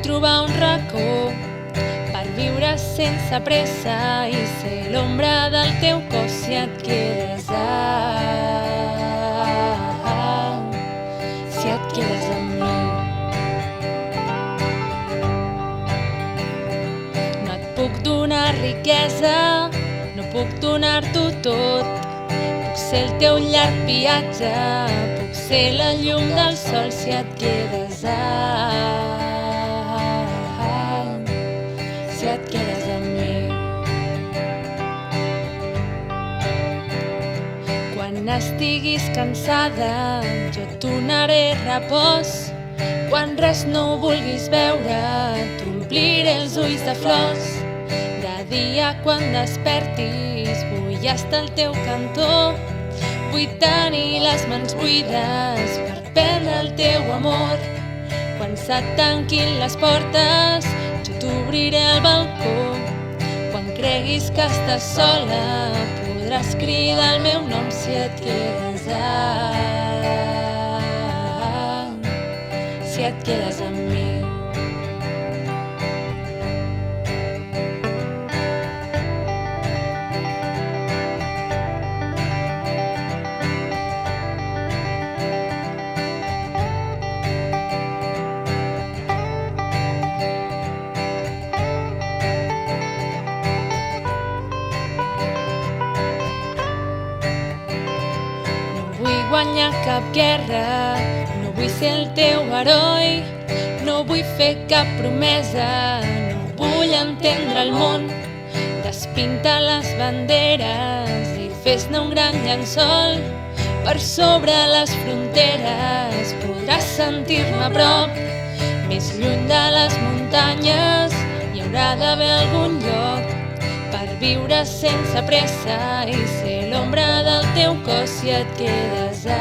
trobar un racó per viure sense pressa i ser l'ombra del teu cos si et quedes amb mi. No et puc donar riquesa, no puc donar-t'ho tot. Puc ser el teu llarg viatge, puc ser la llum del sol si et quedes amb mi. Quan estiguis cansada, jo et donaré repòs. Quan res no ho vulguis veure, t'ompliré els ulls de flors. De dia quan despertis, vull estar al teu cantó. Vull tenir les mans buides per perdre el teu amor. Quan se't tanquin les portes, jo t'obriré el balcó. Quan creguis que estàs sola, podràs cridar el meu nom si et quedes amb mi. No vull guanyar cap guerra, no vull ser el teu heroi, no vull fer cap promesa, no vull entendre el món. Despinta les banderes i fes-ne un gran llençol. Per sobre les fronteres podràs sentir-me a prop. Més lluny de les muntanyes hi haurà d'haver algun lloc per viure sense pressa i ser l'ombra del teu cos si et quedes amb mi.